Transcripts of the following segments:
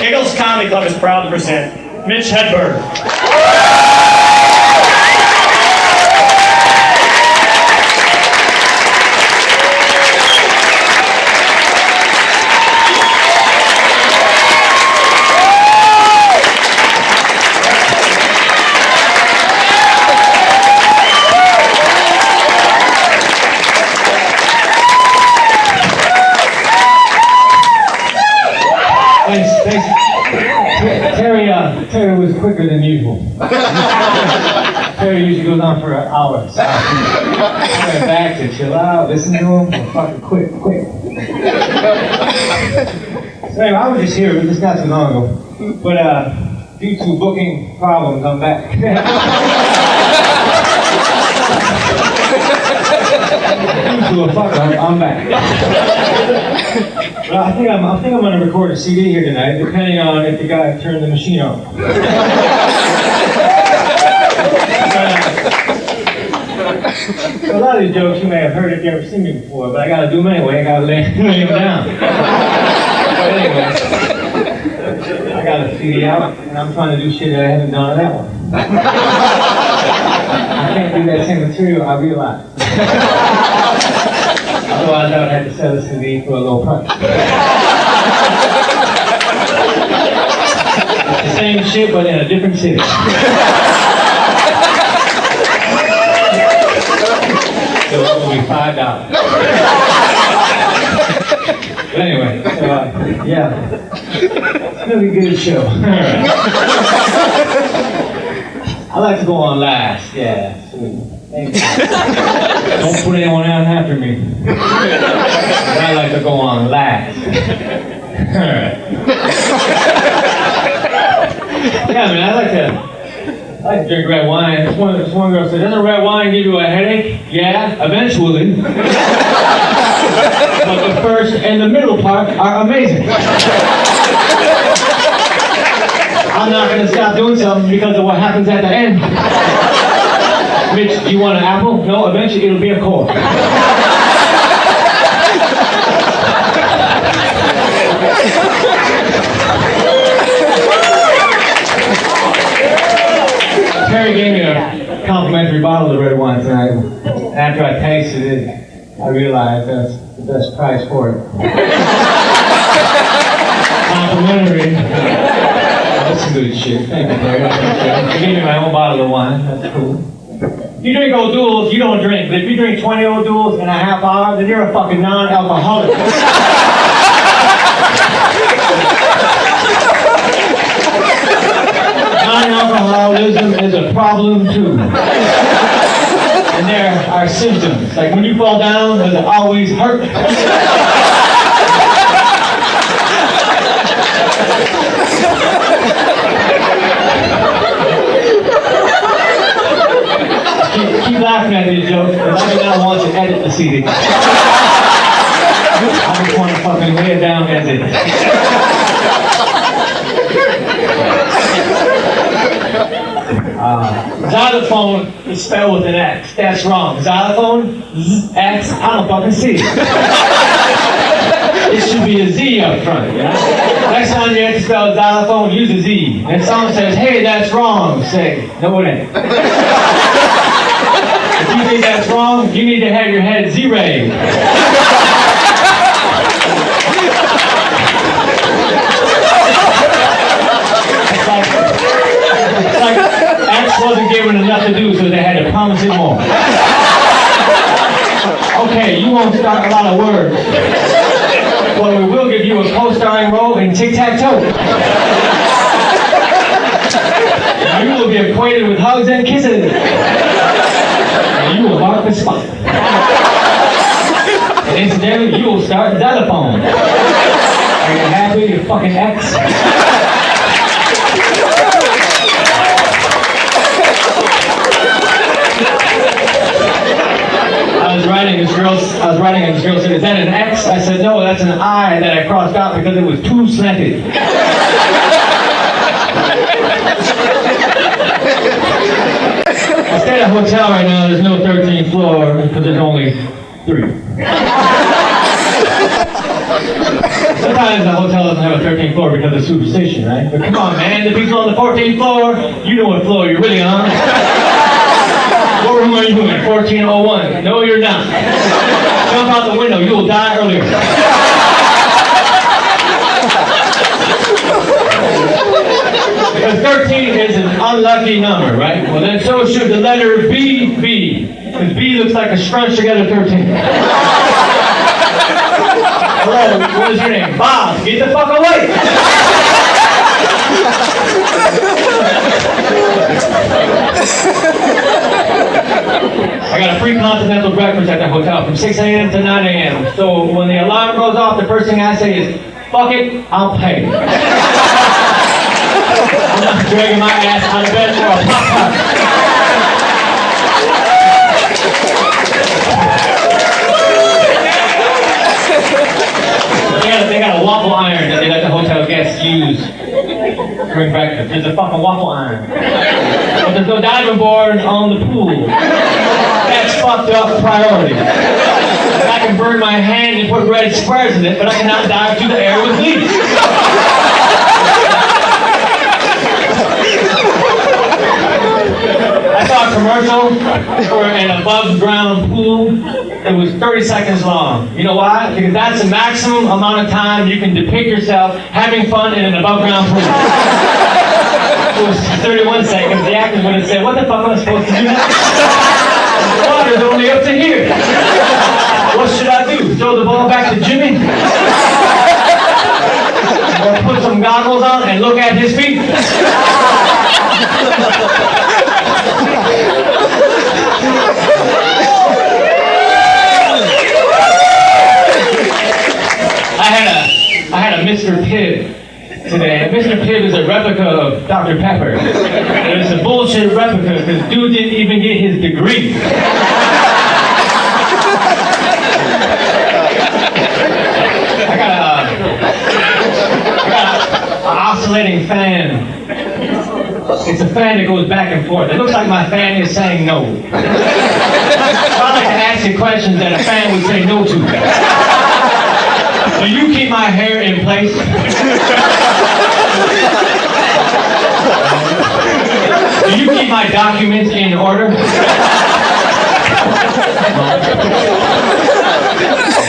Giggles Comedy Club is proud to present Mitch HEDBERG. Thanks. Terry was quicker than usual. Terry usually goes on for hours. So I went back to chill out, listen to him, and fucking quick. So anyway, I was just here, just not too long ago. But due to booking problems, I'm back. I'm back. Well, I think I'm going to record a CD here tonight, depending on if the guy turned the machine on. A lot of these jokes you may have heard if you ever seen me before, but I got to do them anyway. I got to lay them down. But anyway, I got a CD out, and I'm trying to do shit that I haven't done on that one. I can't do that same material, I realize. Otherwise, I would have to sell this CD for a low price. It's the same shit, but in a different city. So it will be $5. But anyway, so, yeah. It's going to be a good show. I like to go on last, yeah. Sweet. Thank you. Don't put anyone out after me. I like to go on last. Alright. Yeah, man, I like to drink red wine. This one girl said, doesn't red wine give you a headache? Yeah, eventually. But the first and the middle part are amazing. I'm not going to stop doing something because of what happens at the end. Mitch, do you want an apple? No, eventually it'll be a core. Terry gave me a complimentary bottle of red wine tonight. After I tasted it, I realized that's the best price for it. Complimentary. That's some good shit. Thank you, Terry. They gave me my own bottle of wine. That's cool. If you drink Old Duels, you don't drink. But if you drink 20 Old Duels in a half hour, then you're a fucking non-alcoholic. Non-alcoholism is a problem too. And there are symptoms. Like when you fall down, does it always hurt? Keep laughing at these jokes, because I do not want to edit the CD. I just want to fucking lay it down as it is. Xylophone is spelled with an X. That's wrong. Xylophone, X, I don't fucking see it. It should be a Z up front, you know? Next time you have to spell xylophone, use a Z. And if someone says, hey, that's wrong, say, no it ain't. If you think that's wrong, you need to have your head Z-rayed. It's like X wasn't given enough to do, so they had to promise it more. Okay, you won't start a lot of words. But we will give you a co-starring role in Tic-Tac-Toe. You will be acquainted with hugs and kisses. And you will mark the spot. And incidentally, you will start xylophone. Are you happy, you fucking X? I was writing, and this girl said, is that an X? I said, no, that's an I that I crossed out because it was too slanted. I stay at a hotel right now, there's no 13th floor, because there's only 3. Sometimes the hotel doesn't have a 13th floor because of superstition, right? But come on, man, the people on the 14th floor, you know what floor you're really on. What room are you in? 1401. No, you're not. Jump out the window, you will die earlier. Because 13 is an unlucky number, right? Well, then so should the letter B. Because B looks like a scrunch together 13. Hello, what is your name? Bob, get the fuck away! I got a free continental breakfast at the hotel from 6 a.m. to 9 a.m. So when the alarm goes off, the first thing I say is, fuck it, I'll pay. I'm not dragging my ass out of bed for a Pop-Tart. They got a waffle iron that they let the hotel guests use during breakfast. There's a fucking waffle iron. But there's no diving board on the pool. That's fucked up priority. I can burn my hand and put red squares in it, but I cannot dive through the air with leaves. I saw a commercial for an above-ground pool. It was 30 seconds long. You know why? Because that's the maximum amount of time you can depict yourself having fun in an above-ground pool. It was 31 seconds. The actors would have said, what the fuck am I supposed to do now? The water's only up to here. What should I do? Throw the ball back to Jimmy? Or put some goggles on and look at his feet? I had a Mr. Pibb today. Mr. Pibb is a replica of Dr. Pepper. And it's a bullshit replica because dude didn't even get his degree. I got an oscillating fan. It's a fan that goes back and forth. It looks like my fan is saying no. So I like to ask you questions that a fan would say no to. Do you keep my hair in place? Do you keep my documents in order?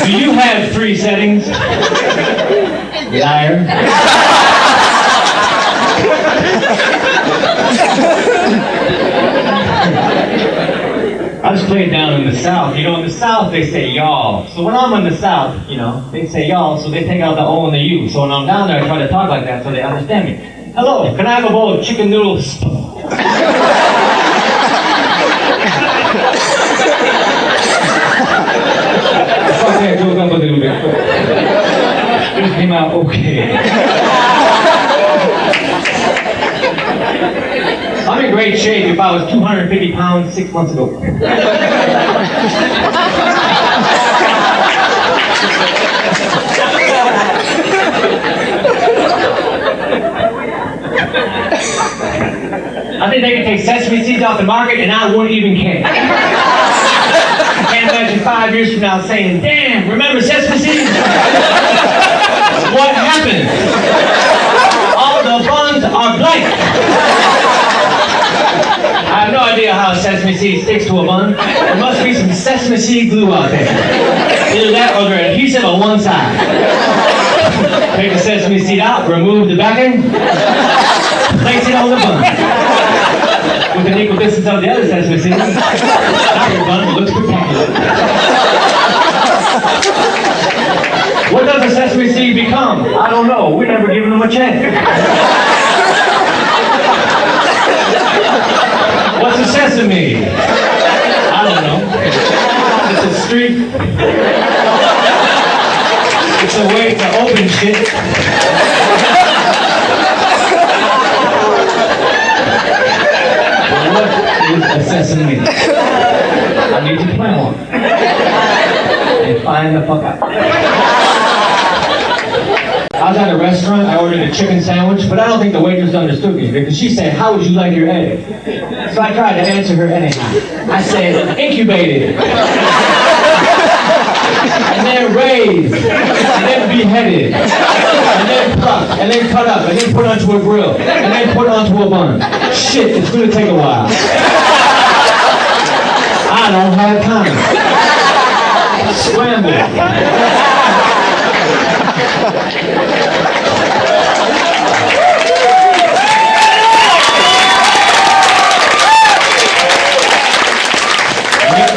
Do you have 3 settings? Liar. I just play it down in the South. You know, in the South they say y'all. So when I'm in the South, you know, they say y'all, so they take out the O and the U. So when I'm down there, I try to talk like that so they understand me. Hello, can I have a bowl of chicken noodles? Okay, joke up a little bit. It came out okay. I'm in great shape if I was 250 pounds 6 months ago. I think they can take sesame seeds off the market and I wouldn't even care. I can't imagine 5 years from now saying, damn, remember sesame seeds? What happened? All the buns are blank. I have no idea how sesame seed sticks to a bun. There must be some sesame seed glue out there. Either that or they're adhesive on one side. Take the sesame seed out, remove the backing, place it on the bun. With an equal distance of the other sesame seed, now your bun looks spectacular. What does a sesame seed become? I don't know. We're never giving them a chance. What's a sesame? I don't know. It's a street. It's a way to open shit. What is a sesame? I need to plan one. And find the fuck out. I was at a restaurant, I ordered a chicken sandwich, but I don't think the waitress understood me because she said, how would you like your egg? So I tried to answer her anyhow. I said, incubated. and then raised, and then beheaded, and then plucked, and then cut up, and then put onto a grill, and then put onto a bun. Shit, it's gonna take a while. I don't have time. Scramble.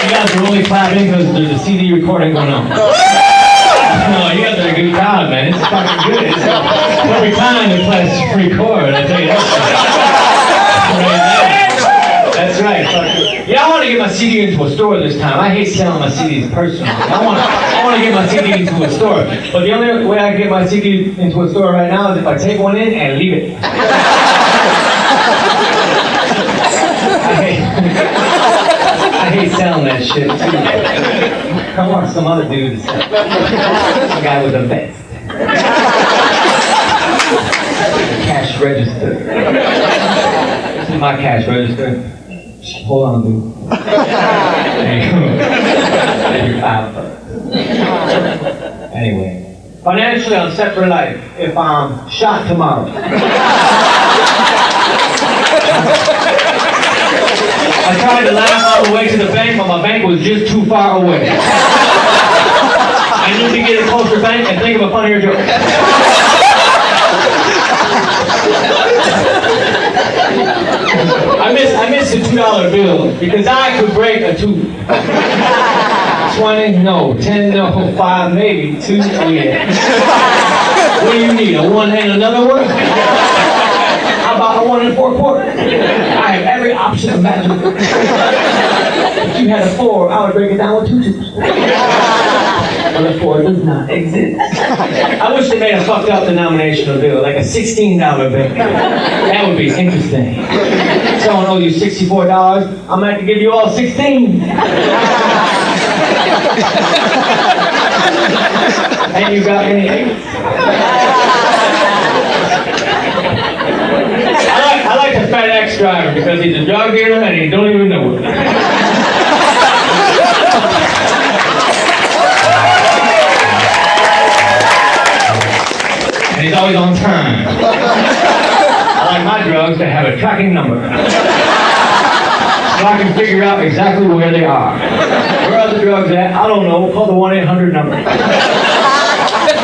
You guys are only clapping because there's a CD recording going on. No, you guys are a good crowd, man. It's fucking good. It's every time they play a free chord, I tell you that. That's right. Yeah, I want to get my CD into a store this time. I hate selling my CDs personally. I want to get my CD into a store. But the only way I can get my CD into a store right now is if I take one in and leave it. I hate selling that shit too. I want some other dude to sell. Some guy with a vest. Cash register. This is my cash register. Hold on, dude. There you go. There's your $5. Anyway, financially, I'm set for life if I'm shot tomorrow. I tried to laugh all the way to the bank, but my bank was just too far away. I need to get a closer bank and think of a funnier joke. I missed the $2 bill because I could break a tooth. 20, no, 10, no, 5, maybe 2, oh yeah. What do you need, a 1 and another one? How about a 1 and 4 quarters? I have every option imaginable. If you had a 4, I would break it down with 2 tubes. But a 4 does not exist. I wish they made a fucked up denominational bill, like a $16 bill. That would be interesting. Someone owes you $64, I'm going to have to give you all 16. And you got any 8? I like the FedEx driver because he's a drug dealer and he don't even know it. And he's always on time. I like my drugs to have a tracking number. So I can figure out exactly where they are. Where are the drugs at? I don't know. Call the 1-800 number.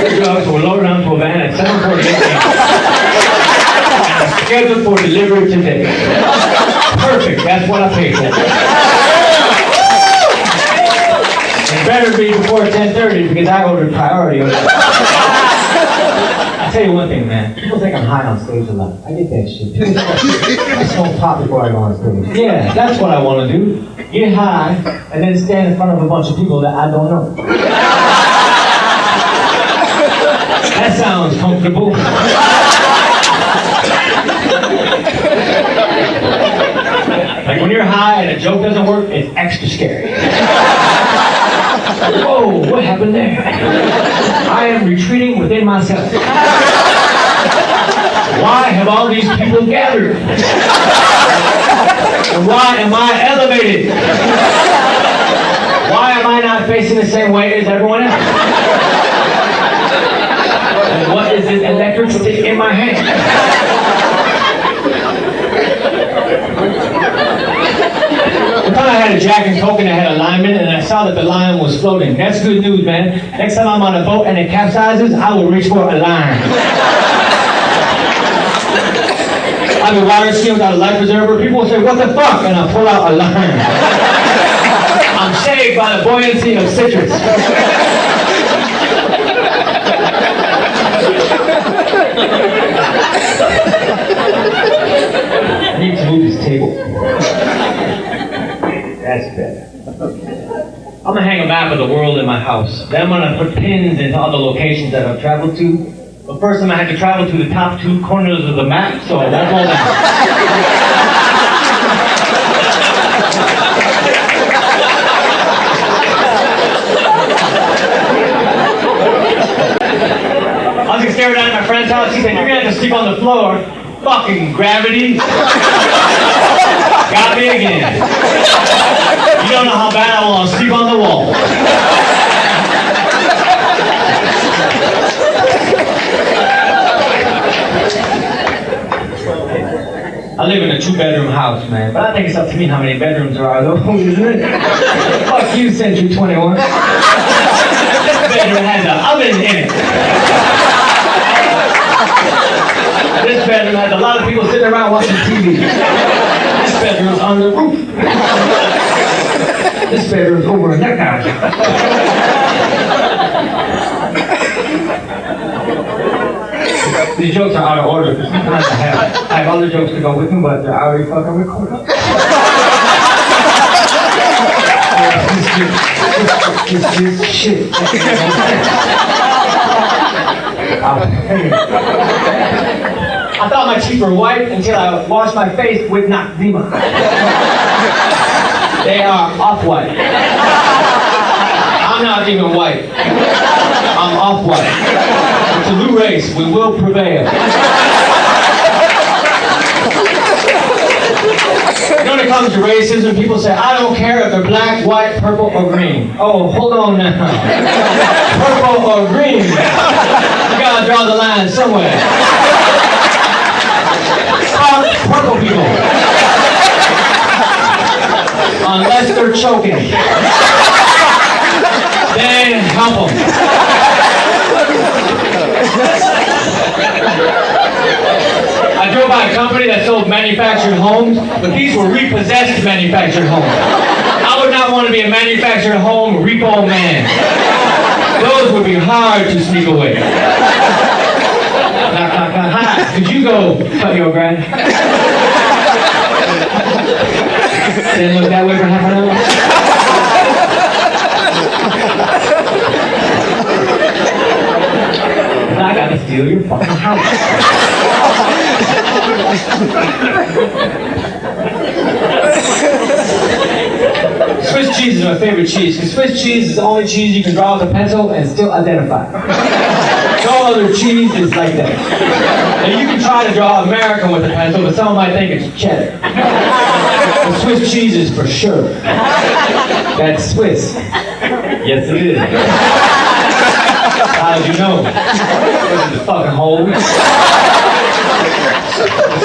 Your drugs were loaded onto a van at 7:48 a.m. Scheduled for delivery today. Perfect, that's what I paid for. It better be before 10:30 because I ordered priority. I'll tell you one thing, man. People think I'm high on stage a lot. I get that shit. I smoke pot before I go on stage. Yeah, that's what I want to do. Get high and then stand in front of a bunch of people that I don't know. That sounds comfortable. Like when you're high and a joke doesn't work, it's extra scary. Whoa, what happened there? I am retreating within myself. Why have all these people gathered? And why am I elevated? Why am I not facing the same way as everyone else? And what is this electric stick in my hand? One time I had a Jack and Coke and I had a lineman and I saw that the line was floating. That's good news, man. Next time I'm on a boat and it capsizes, I will reach for a line. I've been water skiing without a life preserver. People will say, what the fuck? And I'll pull out a line. I'm saved by the buoyancy of citrus. I need to move this table. That's better. I'm gonna hang a map of the world in my house. Then I'm gonna put pins into all the locations that I've traveled to. But first I'm gonna have to travel to the top 2 corners of the map, so I won't go down. I was gonna stare down at my friend's house. He said, you're gonna have to sleep on the floor. Fucking gravity. Got me again. You don't know how bad I want to sleep on the wall. live in a 2-bedroom house, man. But I think it's up to me how many bedrooms there are, though, isn't it? Fuck you, Century 21. This bedroom has an oven in it. This bedroom has a lot of people sitting around watching TV. This bedroom's on the roof. This bedroom's over a neck out. These jokes are out of order because sometimes I have other jokes to go with them, but they're already fucking recorded. It's just shit. I thought my teeth were white until I washed my face with Noxzema. They are off-white. I'm not even white. I'm off-white. It's a new race. We will prevail. When it comes to racism, people say, I don't care if they're black, white, purple, or green. Oh, hold on now. Purple or green? You gotta draw the line somewhere. Purple people. Unless they're choking. Then help them. I drove by a company that sold manufactured homes, but these were repossessed manufactured homes. I would not want to be a manufactured home repo man. Those would be hard to sneak away. Knock, knock, knock. Hi, could you go cut your grass? Then look that way for half an hour. I gotta steal your fucking house. Swiss cheese is my favorite cheese, because Swiss cheese is the only cheese you can draw with a pencil and still identify. No other cheese is like that. Now you can try to draw American with a pencil, but someone might think it's cheddar. But Swiss cheese is for sure. That's Swiss. Yes, it is. How did you know? Was it the fucking hole?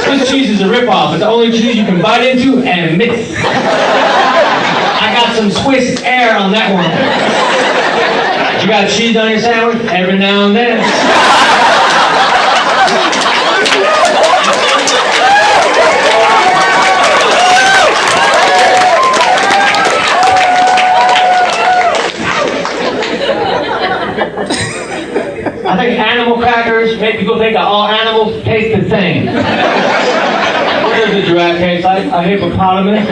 Swiss cheese is a ripoff. It's the only cheese you can bite into and mix. I got some Swiss air on that one. You got cheese on your sandwich? Every now and then. I think animal crackers make people think that all animals taste the same. What does a giraffe taste like? A hippopotamus?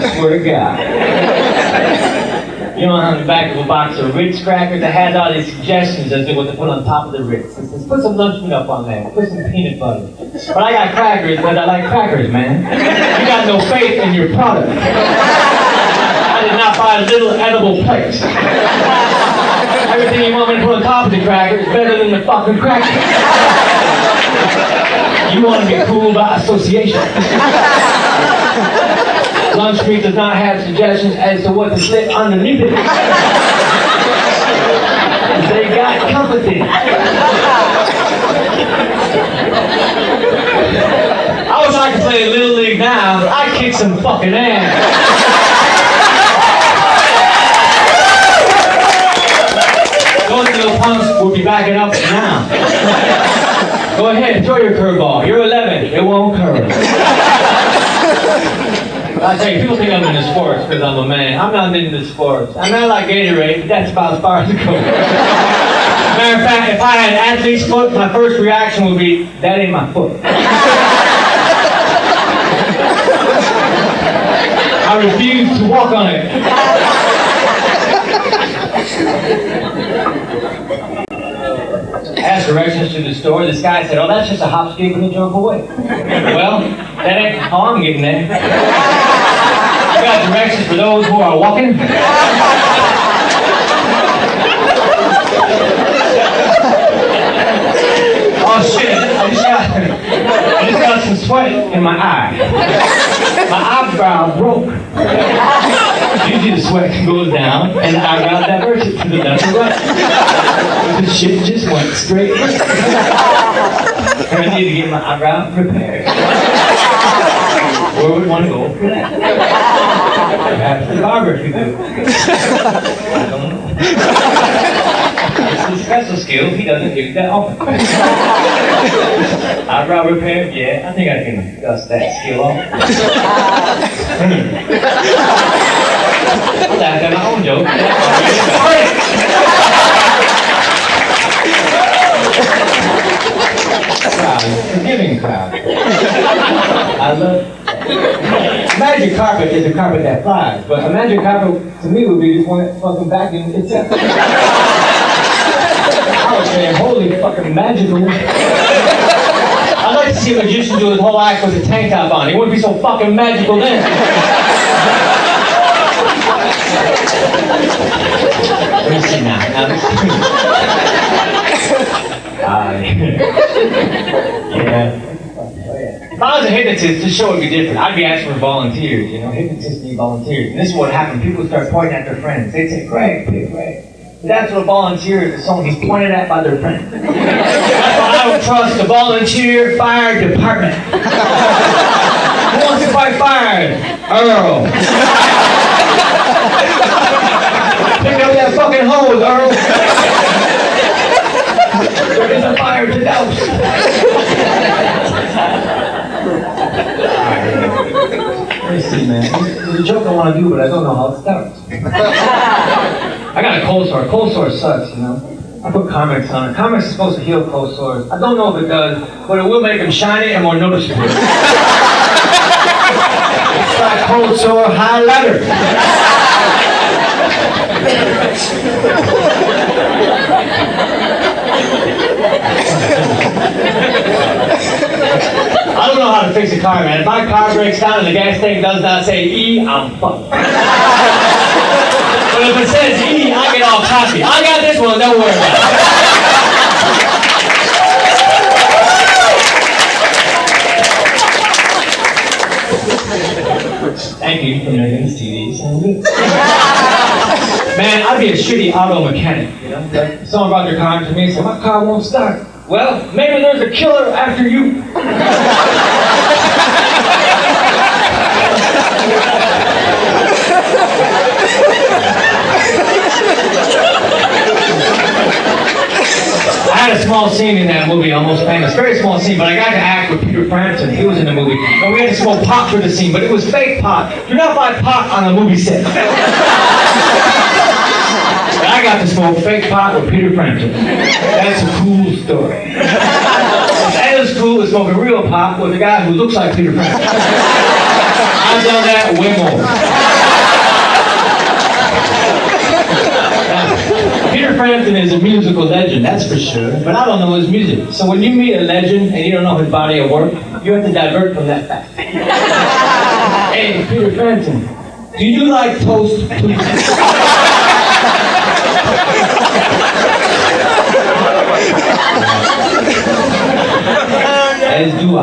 I swear to God. You know, on the back of a box of Ritz crackers that has all these suggestions as to what to put on top of the Ritz. It says, put some lunch meat up on there, put some peanut butter. But I got crackers because I like crackers, man. You got no faith in your product. I did not buy a little edible plate. Everything you want me to put on top of the cracker is better than the fucking cracker. You want to be cool by association. Lunch meat does not have suggestions as to what to slip underneath it. They got company. I wish I could play Little League now. I'd kick some fucking ass. Those little punks will be backing up now. Go ahead, throw your curveball. You're 11. It won't curve. I tell you, people think I'm into sports because I'm a man. I'm not into sports. I mean, I like Gatorade, but that's about as far as it goes. Matter of fact, if I had athlete's foot, my first reaction would be, that ain't my foot. I refuse to walk on it. Asked directions to the store. This guy said, oh, that's just a hop, skip, and a jump away. Well, that ain't how I'm getting there. I got directions for those who are walking. Oh shit, I just got some sweat in my eye. My eyebrow broke. Usually the sweat goes down and the eyebrow diverts it to the left and right. The shit just went straight. And the need to get my eyebrow repaired. Where would one go for that? Perhaps the barber could do it. I don't know. It's a special skill, he doesn't do that often. Eyebrow repair, yeah, I think I can dust that skill off. I laughed at my own joke. Crowd, forgiving crowd. I love magic carpet is a carpet that flies, but a magic carpet to me would be just one fucking vacuum itself. I was saying, holy fucking magical. I'd like to see a magician do his whole act with a tank top on. He wouldn't be so fucking magical then. Let me see now. Yeah. If I was a hypnotist, this show would be different. I'd be asking for volunteers, you know. Hypnotists need volunteers. And this is what happened. People would start pointing at their friends. They'd say, Greg, pick Greg. But that's what a volunteer is, someone he's pointed at by their friend. That's why I would trust the volunteer fire department. Who wants to fight fire? Earl. Pick up that fucking hose, Earl. There is a fire to douse. Let me see, man. There's a joke I want to do, but I don't know how it starts. I got a cold sore. Cold sore sucks, you know. I put Carmex on it. Carmex is supposed to heal cold sores. I don't know if it does, but it will make them shiny and more noticeable. It's like cold sore highlighter. I don't know how to fix a car, man. If my car breaks down and the gas tank does not say E, I'm fucked. But if it says E, I get all cocky. I got this one, don't worry about it. Thank you for making this TV sound good. Man, I'd be a shitty auto mechanic, you know? Like, someone brought their car to me and said, my car won't start. Well, maybe there's a killer after you. I had a small scene in that movie, Almost Famous. Very small scene, but I got to act with Peter Frampton. He was in the movie. And we had to smoke pot for the scene, but it was fake pot. Do not buy pot on a movie set. I got to smoke fake pot with Peter Frampton. That's a cool story. It's as cool as smoking real pot with a guy who looks like Peter Frampton. I've done that way more. Peter Frampton is a musical legend, that's for sure, but I don't know his music. So when you meet a legend and you don't know his body of work, you have to divert from that fact. Hey, Peter Frampton, do you like toast, please? As do I.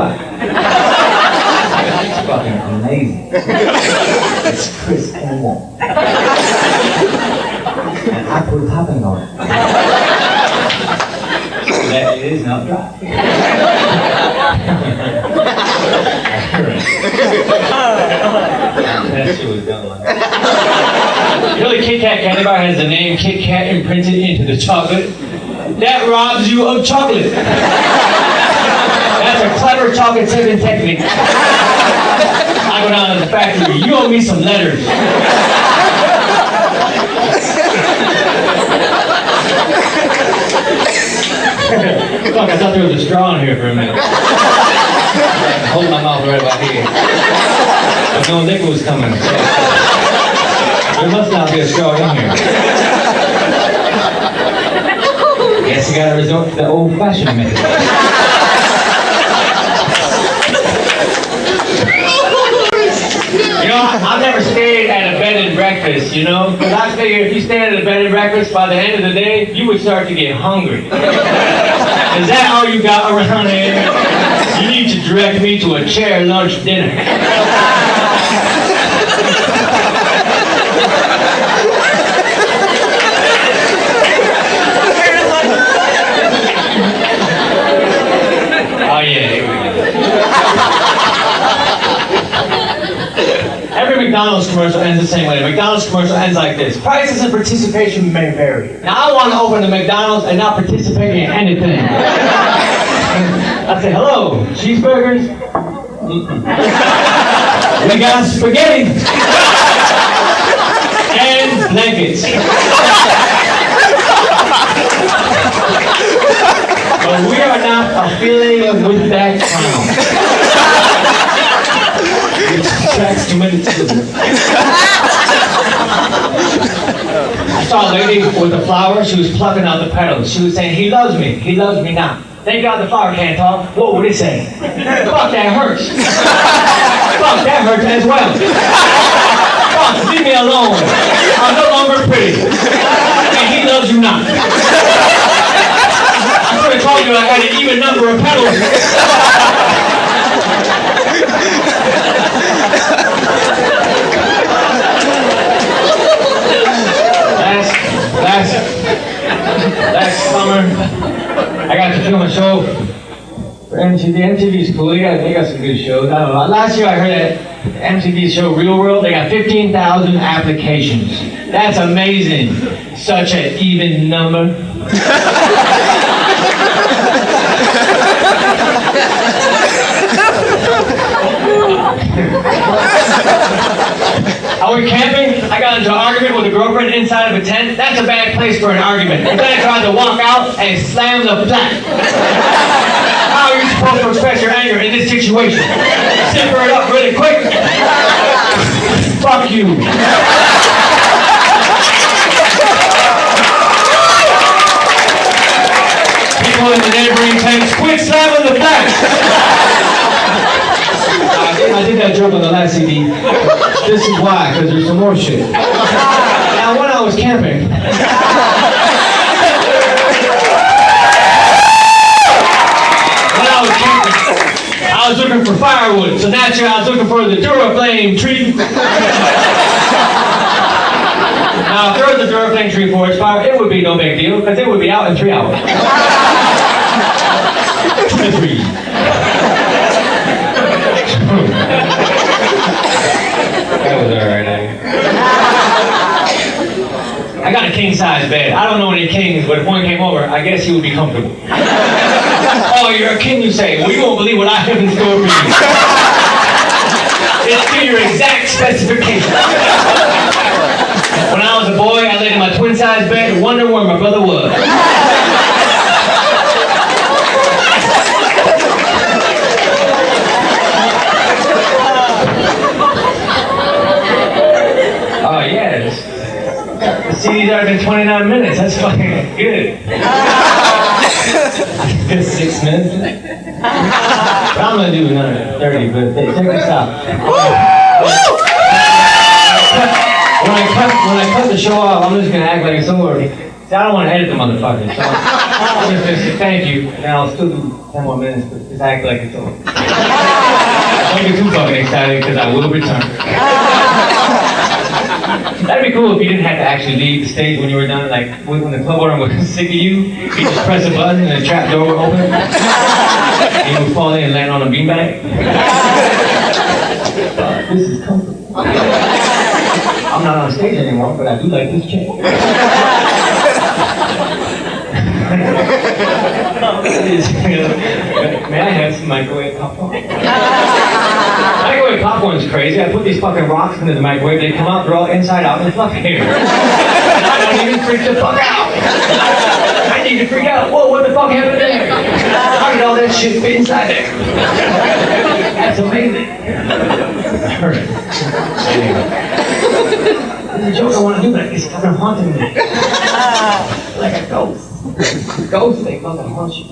It's fucking amazing. It's crisp and warm. And I put a topping on it. That it is not dry. That shit was done like that. You know the Kit Kat candy bar has the name Kit Kat imprinted into the chocolate? That robs you of chocolate. That's a clever chocolate tipping technique. I go down to the factory, you owe me some letters. Fuck, I thought there was a straw in here for a minute. Hold my mouth right about here. But no nickel was coming. So there must not be a straw in here. Guess you gotta resort to the old-fashioned method. You know, I've never stayed at a bed and breakfast, you know? Because I figure if you stay at a bed and breakfast, by the end of the day, you would start to get hungry. Is that all you got around here? You need to direct me to a chair lunch dinner. yeah, here we go. Every McDonald's commercial ends the same way. The McDonald's commercial ends like this. Prices and participation may vary. Now, I want to open a McDonald's and not participate in anything. I say, hello, cheeseburgers? We got spaghetti. And blankets. But we are not affiliated with that clown. Which attracts too many children. I saw a lady with a flower. She was plucking out the petals. She was saying, he loves me not. Thank God the flower can't talk. What would it say? Fuck, that hurts. Fuck, that hurts as well. Fuck, leave me alone. I'm no longer pretty. And he loves you not. I could have told you I had an even number of petals. Last summer, I got to film a show for MTV. MTV's cool. They got some good shows. I don't know. Last year I heard that MTV show Real World, they got 15,000 applications. That's amazing. Such an even number. I went camping. I got into an argument with a girlfriend inside of a tent. That's a bad place for an argument. And then I tried to walk out and slam the flat. How are you supposed to express your anger in this situation? Simper it up really quick. Fuck you. People in the neighboring tents, quit slamming the flat. I did that joke on the last CD. This is why, because there's some more shit. Now, when I was camping, I was looking for firewood. So naturally, I was looking for the Duraflame tree. Now, if there was a Duraflame tree forest fire, it would be no big deal, because it would be out in 3 hours. 2 to 3. That was alright, I got a king-size bed. I don't know any kings, but if one came over, I guess he would be comfortable. Oh, you're a king, you say? Well, you won't believe what I have in store for you. It's to your exact specifications. When I was a boy, I laid in my twin-size bed and wondered where my brother was. Oh, yes. The CD's already been 29 minutes. That's fucking good. 6 minutes. But I'm gonna do another 30, but check this out. When I cut the show off, I'm just gonna act like it's over. See, I don't want to edit the motherfucker, so I'm just gonna say thank you, and I'll still do 10 more minutes, but just act like it's over. Don't get too fucking excited, because I will return. That'd be cool if you didn't have to actually leave the stage when you were done. Like, when the club owner was sick of you, you just press a button and the trap door would open. And you would fall in and land on a beanbag. This is comfortable. I'm not on stage anymore, but I do like this chair. May I have some microwave popcorn? Microwave popcorn's crazy. I put these fucking rocks into the microwave, they come out, they're all inside out in the fucking air. And I don't even freak the fuck out. I need to freak out. Whoa, what the fuck happened there? How did all that shit fit inside there? That's amazing. Alright. Anyway. There's a joke I want to do, but it's fucking haunting me. Like a ghost. Ghosts, they fucking haunt you.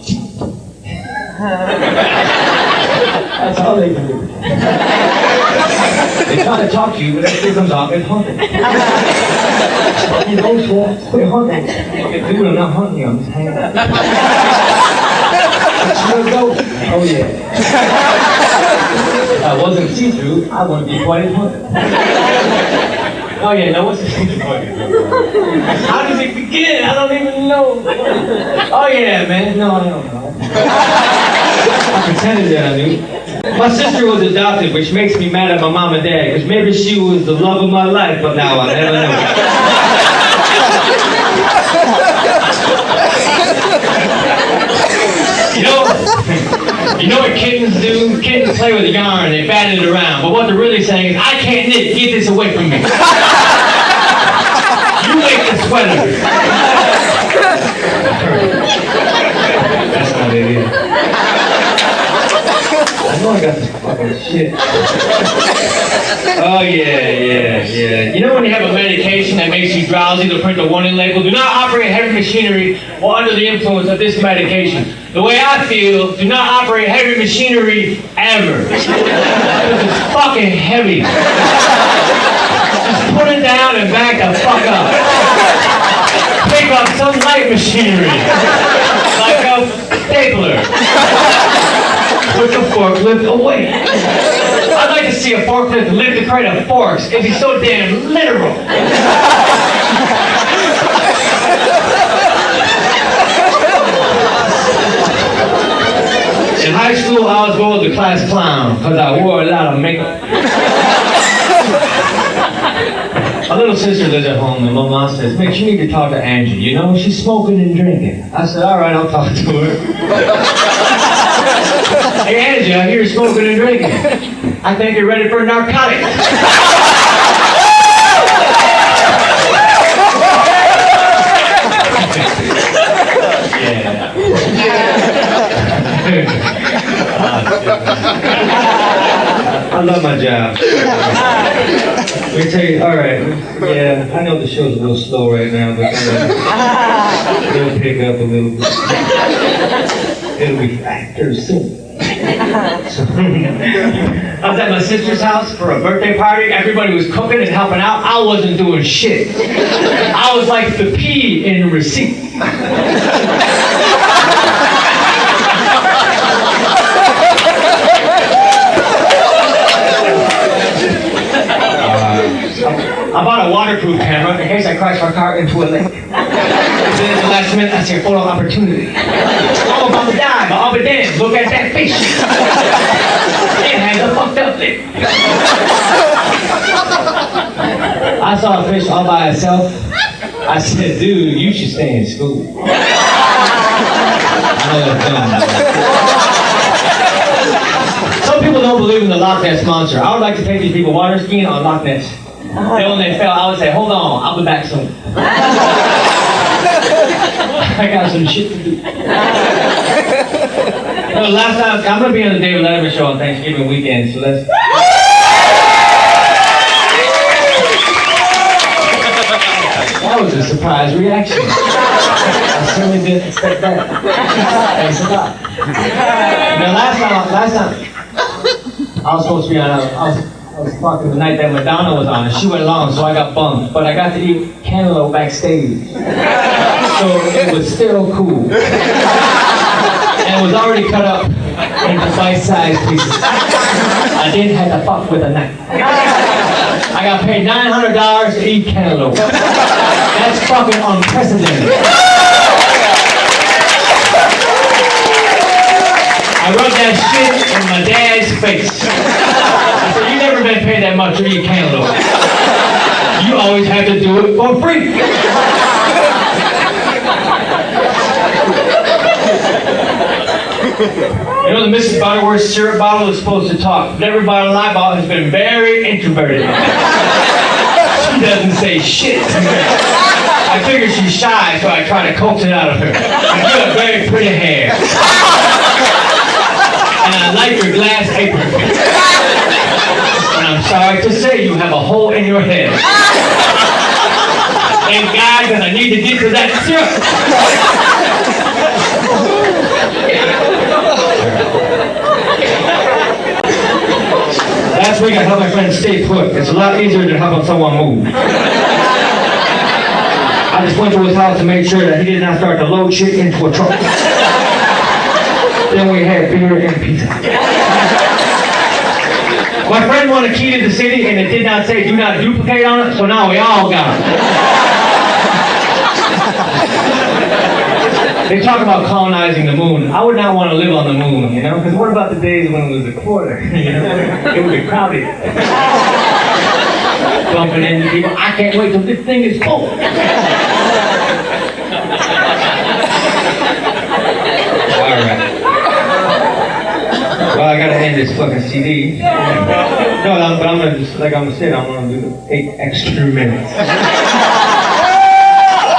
That's all they can do. They try to talk to you, but everything comes off as haunting. You ghost walks, quit haunting. Dude, I'm not haunting you, I'm just hanging out. It's your ghost. Oh yeah. If I wasn't see-through, I wouldn't be quite as haunted. Oh yeah, no, what's the How does it begin? I don't even know. Oh yeah, man. No, I don't know. I pretend that I knew. My sister was adopted, which makes me mad at my mom and dad, because maybe she was the love of my life, but now I never know. You know what kittens do? Kittens play with yarn, they bat it around, but what they're really saying is, I can't knit, get this away from me. You make the sweater. That's not it either. I know I got this fucking shit. Oh yeah. You know when you have a medication that makes you drowsy, they'll print a warning label, do not operate heavy machinery while under the influence of this medication. The way I feel, do not operate heavy machinery ever. Because it's fucking heavy. Just put it down and back the fuck up. Pick up some light machinery. Like a stapler. Put the forklift away. I'd like to see a forklift lift a crate of forks. It'd be so damn literal. In high school, I was voted the class clown because I wore a lot of makeup. My little sister lives at home, and my mom says, Mitch, you need to talk to Angie. You know, she's smoking and drinking. I said, all right, I'll talk to her. Hey, Angie, I hear you're smoking and drinking. I think you're ready for narcotics. I love my job. Let me tell you, all right, yeah, I know the show's a little slow right now, but it'll pick up a little bit. It'll be faster soon. I was at my sister's house for a birthday party. Everybody was cooking and helping out. I wasn't doing shit. I was like the P in the receipt. I bought a waterproof camera in case I crash my car into a lake. Then at the last minute, I see a photo opportunity. Oh, I'm about to die, but I'll be damned. Look at that fish. It has a fucked up lip. I saw a fish all by itself. I said, dude, you should stay in school. I know that's dumb. Some people don't believe in the Loch Ness Monster. I would like to take these people water skiing on Loch Ness. Then when they fell, I would say, hold on, I'll be back soon. I got some shit to do. Last time, I'm going to be on the David Letterman show on Thanksgiving weekend, so let's... That was a surprise reaction. I certainly didn't expect that. Thanks a lot. Last time, I was supposed to be on, I was talking the night that Madonna was on, and she went along, so I got bummed. But I got to eat cantaloupe backstage. So it was still cool. And it was already cut up into bite-sized pieces. I didn't have to fuck with a knife. I got paid $900 to eat cantaloupe. That's fucking unprecedented. I rubbed that shit in my dad's face. I said, you never been paid that much to eat cantaloupe. You always have to do it for free. You know, the Mrs. Butterworth syrup bottle is supposed to talk, but every bottle I bought has been very introverted. She doesn't say shit. I figure she's shy, so I try to coax it out of her. You have very pretty hair. And I like your glass apron. And I'm sorry to say you have a hole in your head. And guys, I need to get to that syrup. Last week I helped my friend stay put. It's a lot easier than helping someone move. I just went to his house to make sure that he did not start to load shit into a truck. Then we had beer and pizza. My friend wanted a key to the city and it did not say do not duplicate on it, so now we all got it. They talk about colonizing the moon. I would not want to live on the moon, you know? Because what about the days when it was a quarter? You know? It would be crowded. Bumping into people. I can't wait till this thing is full. Alright. Well, I gotta end this fucking CD. No, but I'm gonna just, like I'm gonna say, I'm gonna do 8 extra minutes.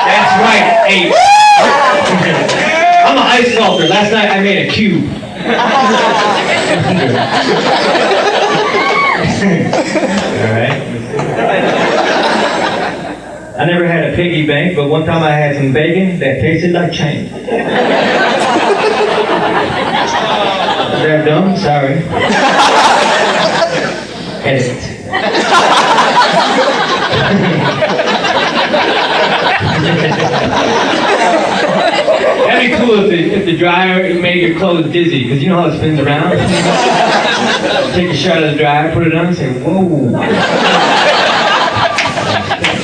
That's right, 8. I'm an ice sculptor. Last night I made a cube. Alright. I never had a piggy bank, but one time I had some bacon that tasted like change. Is that dumb? Sorry. Edit. That'd be cool if the dryer made your clothes dizzy, because you know how it spins around? Take a shot of the dryer, put it on, and say, whoa.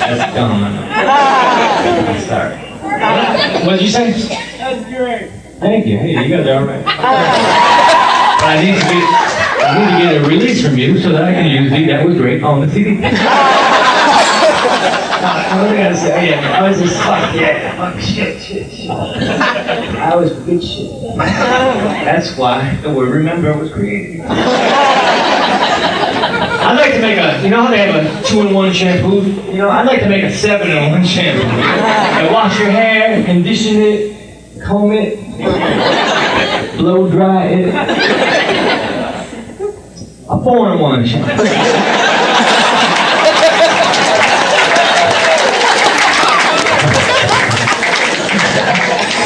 That's dumb. I'm sorry. What did you say? That's great. Thank you. Hey, you guys are all right. But I need to get a release from you so that I can use the That Was Great on the CD. What was I gonna say? Oh, yeah, I was just fuck, yeah, fuck, shit. I was good shit. That's why the word remember was created. I'd like to make a, you know how they have a 2-in-1 shampoo? You know, I'd like to make a 7-in-1 shampoo. And wash your hair, condition it, comb it, blow dry it. A 4-in-1 shampoo.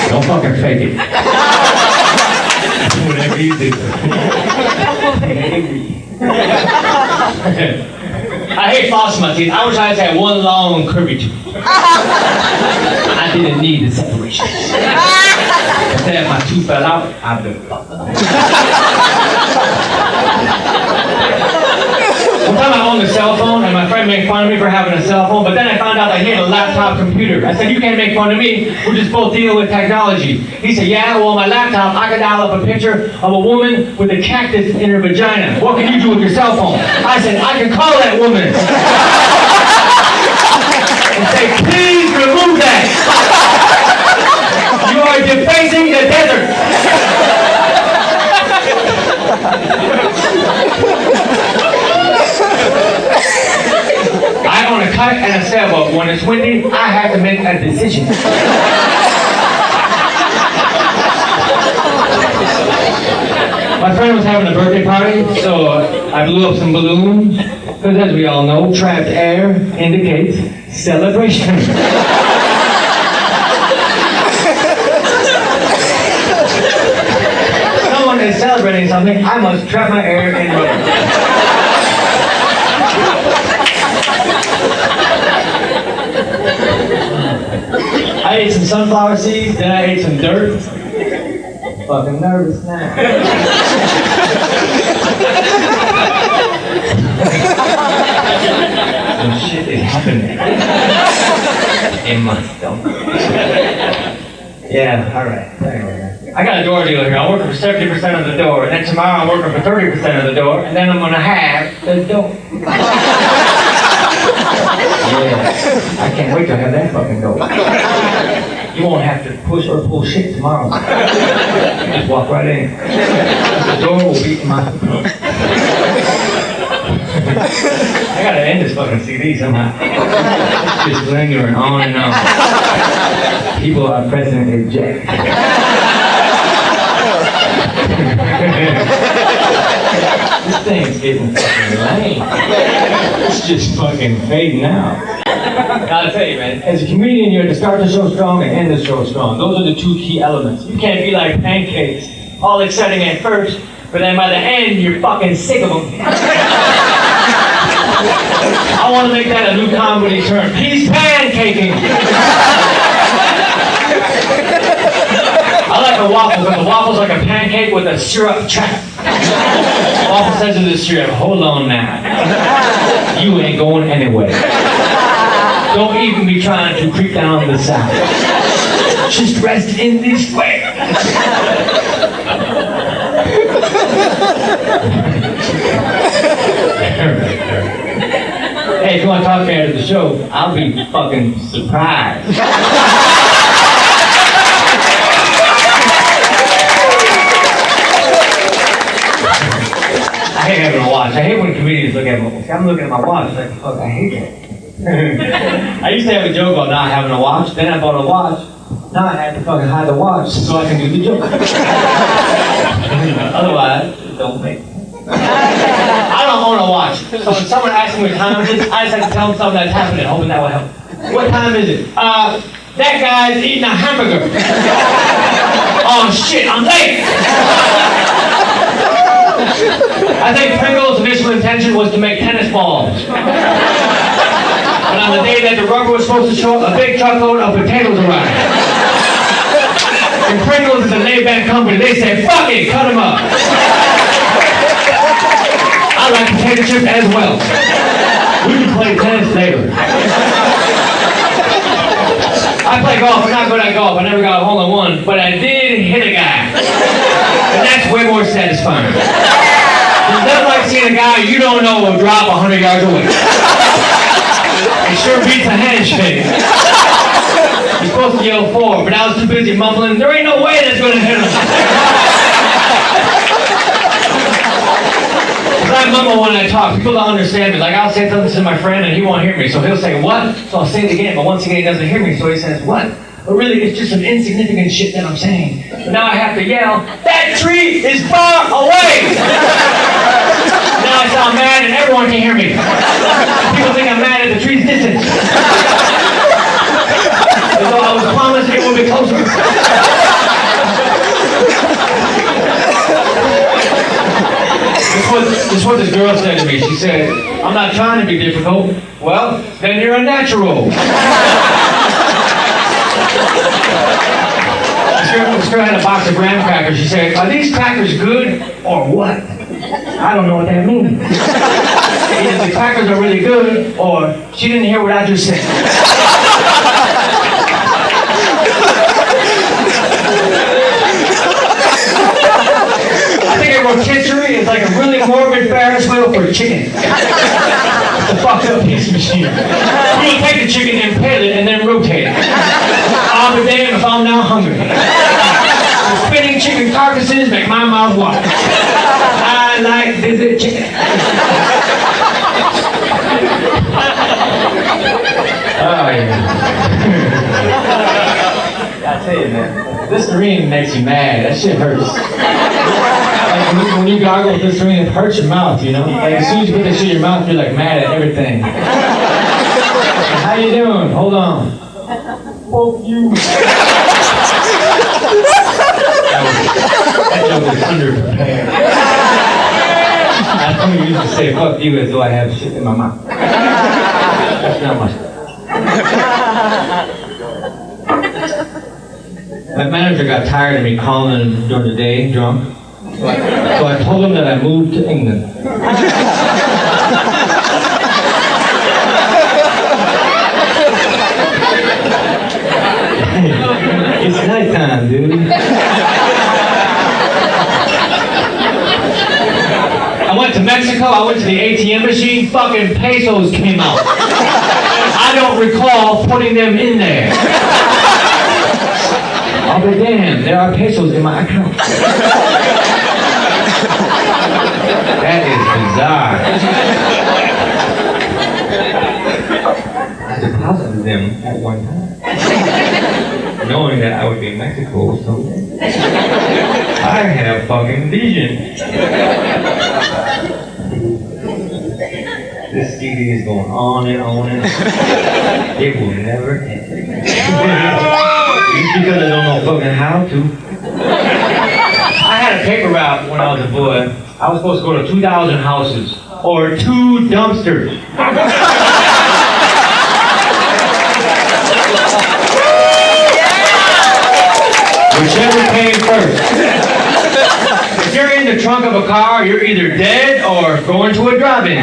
Don't fucking fake it. Whatever you do. I hate flossing my teeth. I wish I just had one long curvy tooth. I didn't need the separation. Instead, if my tooth fell out, I'd been fucked. One time I owned a cell phone, and my friend made fun of me for having a cell phone, but then I found out that he had a laptop computer. I said, you can't make fun of me. We're just both dealing with technology. He said, yeah, well, on my laptop, I can dial up a picture of a woman with a cactus in her vagina. What can you do with your cell phone? I said, I can call that woman. And say, please remove that. You are defacing the desert. I own a kite and a sailboat. When it's windy, I have to make a decision. My friend was having a birthday party, so I blew up some balloons. Because as we all know, trapped air indicates celebration. Someone is celebrating something, I must trap my air in rubber. I ate some sunflower seeds, then I ate some dirt. Fucking nervous now. Some shit is happening in my stomach. Yeah, alright. I got a door dealer here. I'm working for 70% of the door, and then tomorrow I'm working for 30% of the door, and then I'm gonna have the door. Yeah, I can't wait to have that fucking door. You won't have to push or pull shit tomorrow. Just walk right in. The door will be in my throat. I gotta end this fucking CD somehow. It's just lingering on and on. People are pressing eject. This thing's getting fucking lame. It's just fucking fading out. Gotta tell you, man, as a comedian, you have to start the show strong and end the show strong. Those are the 2 key elements. You can't be like pancakes, all exciting at first, but then by the end, you're fucking sick of them. I want to make that a new comedy term. He's pancaking. I like a waffle, because a waffle's like a pancake with a syrup trap. Waffle says to the syrup, hold on now. You ain't going anywhere. Don't even be trying to creep down the side. just rest in this way. Hey, if you want to talk to me after the show, I'll be fucking surprised. I hate having a watch. I hate when comedians look at me. I'm looking at my watch. Like, fuck, I hate that. I used to have a joke about not having a watch. Then I bought a watch. Now I had to fucking hide the watch so I can do the joke. Otherwise, it don't make sense. I don't own a watch. So when someone asks me what time it is, I just have to tell them something that's happening, hoping that will help. What time is it? That guy's eating a hamburger. Oh shit, I'm late! I think Pringles' initial intention was to make tennis balls. And on the day that the rubber was supposed to show up, a big truckload of potatoes arrived. And Pringles is a laid-back company. They said, fuck it, cut them up. I like potato chips as well. We can play tennis later. I play golf. I'm not good at golf. I never got a hole-in-one, but I did hit a guy. And that's way more satisfying. There's nothing like seeing a guy you don't know will drop 100 yards away. It sure beats a handshake. You're supposed to yell 4, but I was too busy mumbling, there ain't no way that's going to hit him. I mumble when I talk. People don't understand me. Like, I'll say something to my friend and he won't hear me. So he'll say, what? So I'll say it again, but once again he doesn't hear me. So he says, what? But really, it's just some insignificant shit that I'm saying. But now I have to yell, that tree is far away! Now I sound mad and everyone can hear me. People think I'm mad at the tree's distance. Although I was promised it would be closer. This is what this girl said to me. She said, I'm not trying to be difficult. Well, then you're a natural. This girl had a box of graham crackers. She said, are these crackers good or what? I don't know what that means. Either the crackers are really good or she didn't hear what I just said. I think a rotisserie is like a really morbid Ferris wheel for chicken. It's a fucked up piece of machine. You take the chicken, impale it, and then rotate it. I'll be damned if I'm now hungry. The spinning chicken carcasses make my mouth water. I like visit chicken. Oh, yeah. I tell you, man, Listerine makes you mad. That shit hurts. Like when you gargle with Listerine, it hurts your mouth, you know? Like as soon as you put that shit in your mouth, you're like mad at everything. How you doing? Hold on. Fuck you. That joke was underprepared. I only used to say fuck you as though I have shit in my mouth. That's not much. My manager got tired of me calling him during the day, drunk. So I told him that I moved to England. It's nighttime, dude. I went to Mexico, I went to the ATM machine, fucking Pesos came out. I don't recall putting them in there. I'll be damned, there are Pesos in my account. That is bizarre. I deposited them at one time, knowing that I would be in Mexico someday. I have fucking vision. This CD is going on and on and on. It will never end. Just because I don't know fucking how to. I had a paper route when I was a boy. I was supposed to go to 2,000 houses, or 2 dumpsters. Whichever came first. If you're in the trunk of a car, you're either dead or going to a drive-in.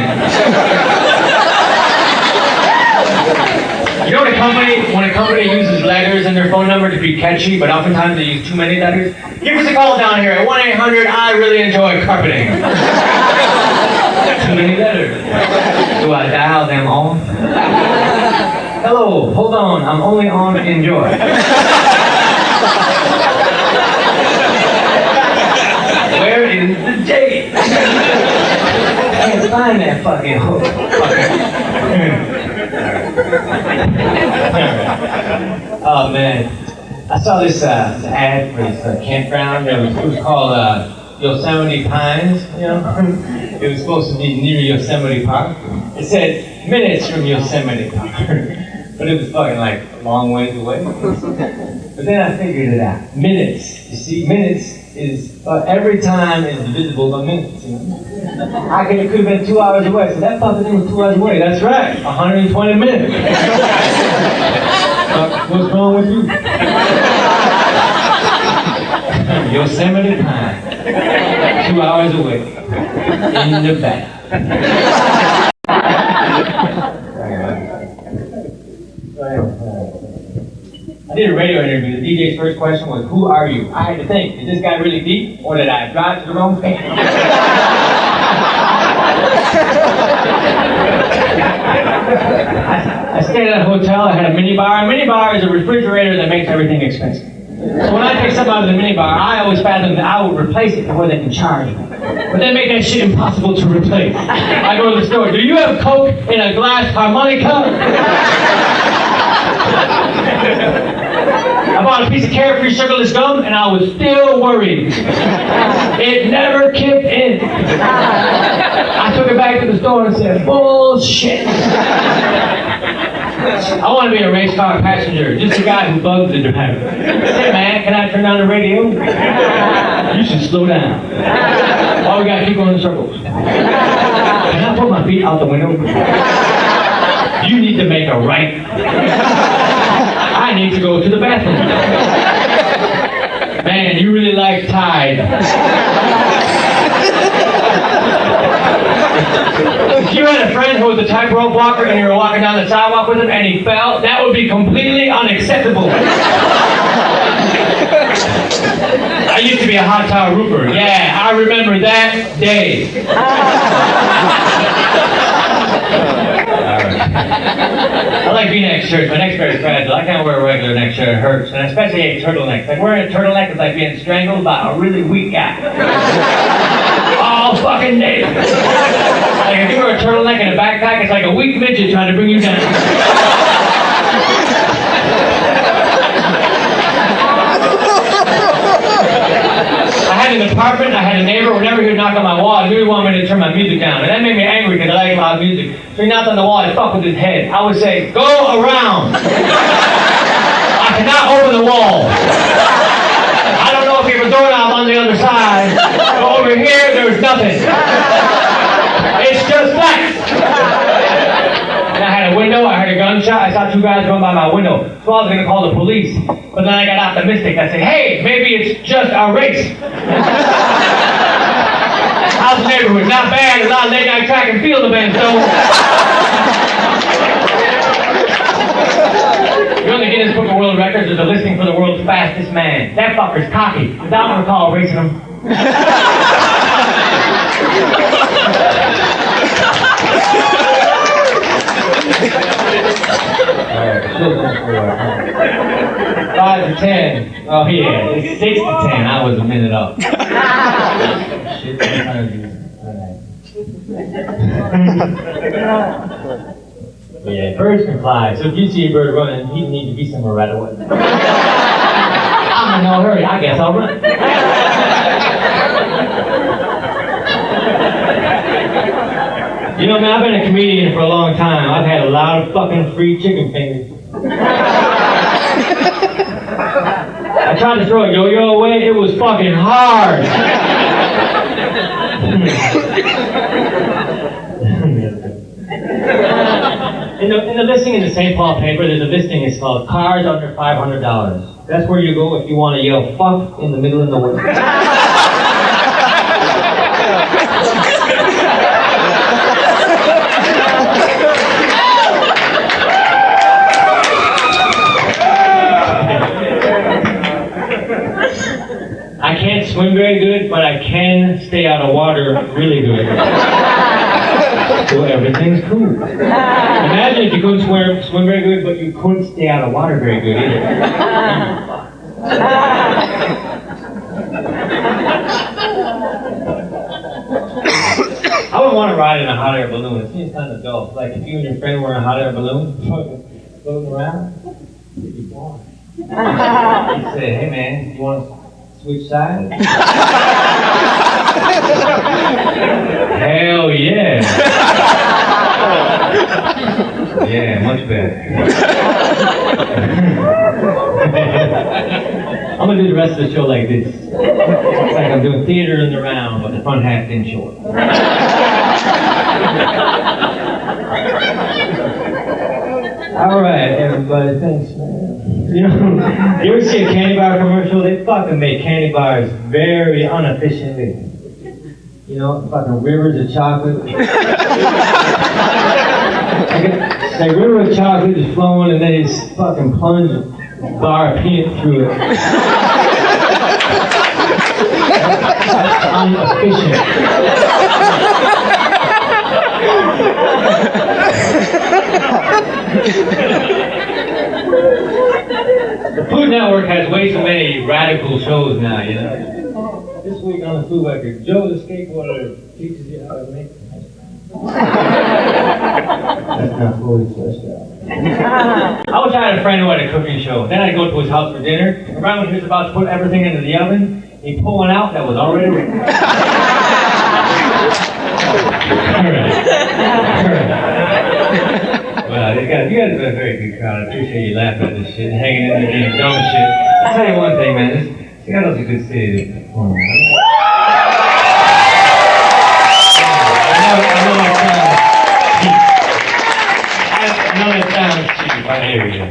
You know when a company uses letters in their phone number to be catchy, but oftentimes they use too many letters? Give us a call down here at 1-800 I really enjoy carpeting. Too many letters. Do I dial them all? Hello, hold on, I'm only on enjoy. Where is the J? I can't find that fucking hook. Oh man, I saw this ad for this campground. It was called Yosemite Pines. You know, it was supposed to be near Yosemite Park. It said minutes from Yosemite Park, but it was fucking like a long ways away. But then I figured it out. Minutes. You see, minutes is every time is divisible by minutes. You know? It could have been 2 hours away. So that fucking thing was 2 hours away. That's right. 120 minutes. What's wrong with you? Yosemite Pine. 2 hours away. In the back. I did a radio interview. The DJ's first question was, "Who are you?" I had to think, is this guy really deep, or did I drive to the wrong thing? I stayed at a hotel. I had a minibar. A minibar is a refrigerator that makes everything expensive. So when I take something out of the minibar, I always fathom that I will replace it before they can charge me. But they make that shit impossible to replace. I go to the store. Do you have Coke in a glass harmonica? I bought a piece of Carefree sugarless gum, and I was still worried. It never kicked in. I took it back to the store and said, bullshit. I want to be a race car passenger, just a guy who bugs the driver. Hey man, can I turn down the radio? You should slow down. Oh, we gotta keep going in circles. Can I put my feet out the window? You need to make a right. I need to go to the bathroom. Man, you really like Tide. If you had a friend who was a tightrope walker and you were walking down the sidewalk with him and he fell, that would be completely unacceptable. I used to be a hot towel roofer. Yeah, I remember that day. I like V-neck shirts. My neck's very fragile. I can't wear a regular neck shirt. It hurts. And I especially hate turtlenecks. Like wearing a turtleneck is like being strangled by a really weak guy. All fucking day. Like if you wear a turtleneck and a backpack, it's like a weak midget trying to bring you down. I had an apartment, I had a neighbor, whenever he would knock on my wall, he would want me to turn my music down. And that made me angry because I like loud music. So he knocked on the wall, I fucked with his head. I would say, go around. I cannot open the wall. I don't know if you have a doorknob on the other side, but over here, there's nothing. It's just black. And I had a window, I heard a gunshot, I saw two guys going by my window. So I was gonna call the police. But then I got optimistic. I said, hey, maybe it's just a race. How's the neighborhood? Not bad, a lot of late night track and field events, though. You're on the Guinness Book of World Records, there's a listing for the world's fastest man. That fucker's cocky. I don't recall racing him. Alright, 5 to 10. Oh yeah, it's 6 to 10. I was a minute up. Shit, yeah, birds can fly. So if you see a bird running, he need to be somewhere right away. I'm in no hurry. I guess I'll run. You know, man, I've been a comedian for a long time. I've had a lot of fucking free chicken fingers. I tried to throw a yo-yo away. It was fucking hard. In the listing in the St. Paul paper, there's a listing. It's called Cars Under $500. That's where you go if you want to yell fuck in the middle of nowhere. stay out of water really good. So everything's cool. Imagine if you couldn't swim very good, but you couldn't stay out of water very good either. I would want to ride in a hot air balloon. It seems kind of dull. Like if you and your friend were in a hot air balloon, floating around, you'd be bored. You'd say, hey man, you want to switch sides? Hell yeah. Yeah, much better. I'm gonna do the rest of the show like this. It's like I'm doing theater in the round, but the front half in short. All right, everybody, thanks, man. You know, you ever see a candy bar commercial? They fucking make candy bars very inefficiently. You know, fucking rivers of chocolate. Like river of chocolate is flowing, and then they just fucking plunge a bar of peanut through it. That's inefficient. The Food Network has way too many radical shows now, you know. This week on the Food Record, Joe the skateboarder teaches you how to make That's not fully fleshed out. I wish I had a friend who had a cooking show. Then I'd go to his house for dinner, and right when he was about to put everything into the oven, he'd pull one out that was already ready. Well, you guys have been a very good crowd. I appreciate you laughing at this shit and hanging in there doing dumb shit. I'll tell you one thing, man. Seattle's a good city to perform in. I know it sounds cheap. I hear you.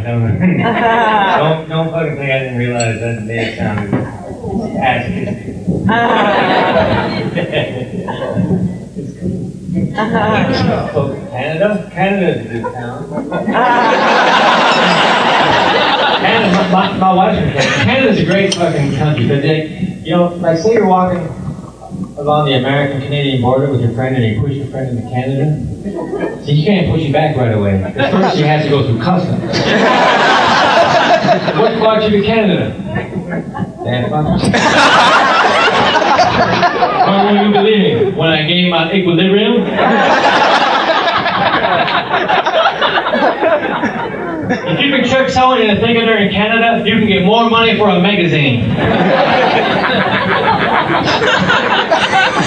Don't fucking think I didn't realize that may have sounded ass kissing. Canada? Canada's a good town. Canada, my wife's from Canada. Canada's a great fucking country, but they, you know, like say you're walking along the American-Canadian border with your friend and you push your friend into Canada. So you can't push him back right away. Because first he has to go through customs. What brought you to Canada? Damn fucker. How will you believe me? When I gain my equilibrium? If you can trick someone into thinking they're in Canada, you can get more money for a magazine.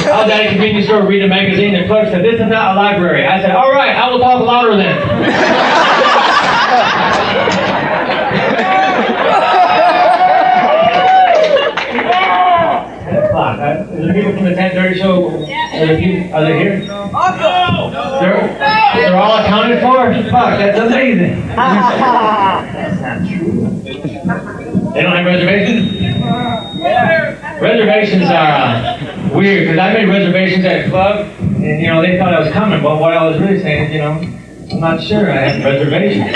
I was at a convenience store reading a magazine, and the clerk said, "This is not a library." I said, "All right, I will talk louder then." 10 o'clock. Are the people from the 10:30 show? Are they here? They're all accounted for? Fuck, that's amazing. That's not true. They don't have reservations? Reservations are weird, because I made reservations at a club, and you know, they thought I was coming, but what I was really saying is, you know, I'm not sure I have reservations.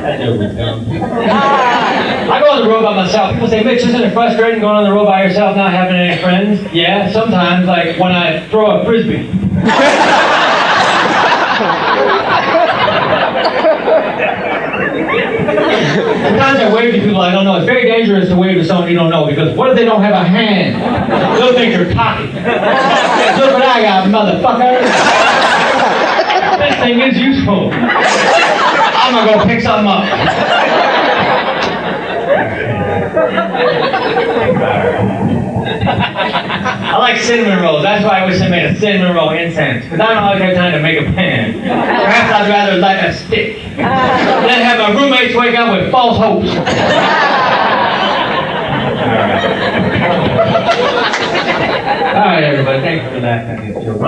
That joke was dumb. I go on the road by myself. People say, "Mitch, isn't it frustrating going on the road by yourself, not having any friends?" Yeah, sometimes, like when I throw a frisbee. Sometimes I wave to people I don't know. It's very dangerous to wave to someone you don't know, because what if they don't have a hand? They'll think you're cocky. Look what I got, motherfucker. This thing is useful. I'm gonna go pick something up. I like cinnamon rolls. That's why I wish I made a cinnamon roll incense, because I don't always have time to make a pan. Perhaps I'd rather light a stick than have my roommates wake up with false hopes. All right, everybody. Thanks for laughing at this joke.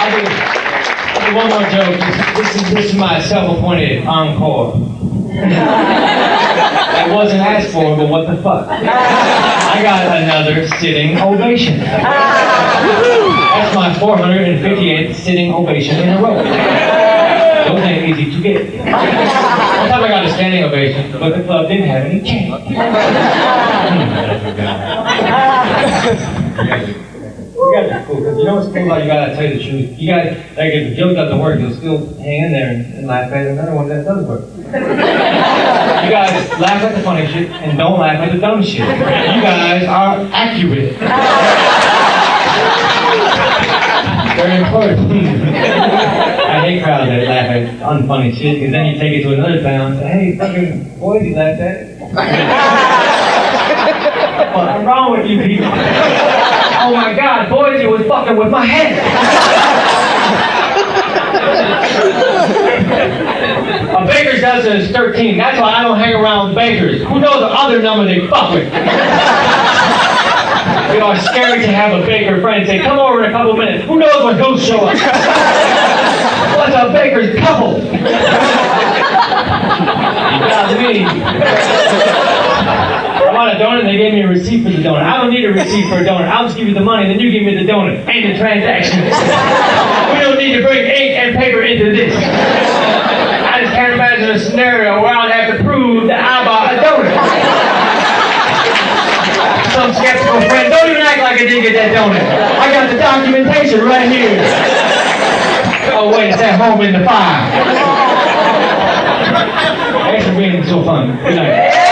I'll do one more joke. This is my self-appointed encore. It wasn't asked for, but what the fuck? I got another sitting ovation. That's my 458th sitting ovation in a row. Those ain't easy to get. One time I got a standing ovation, but the club didn't have any change. You guys are cool, because you know what's cool about you gotta tell you the truth. You guys, like if the joke doesn't work, you'll still hang in there and laugh at another one that does work. You guys laugh at the funny shit and don't laugh at the dumb shit. You guys are accurate. Very important. I hate crowds that laugh at unfunny shit, because then you take it to another town and say, hey, fucking boys, you laughed at it. What's wrong with you people? Oh my God, Boise was fucking with my head. A baker's dozen is 13. That's why I don't hang around with bakers. Who knows the other number they fuck with? You are scared to have a baker friend say, come over in a couple minutes. Who knows when he'll show up? What's a baker's couple? You got me. I want a donut, they gave me a receipt for the donut. I don't need a receipt for a donut. I'll just give you the money, then you give me the donut and the transaction. We don't need to bring ink and paper into this. I just can't imagine a scenario where I'd have to prove that I bought a donut. Some skeptical friend, don't even act like I didn't get that donut. I got the documentation right here. Oh wait, it's at home in the file. Thanks for being so fun. Good night.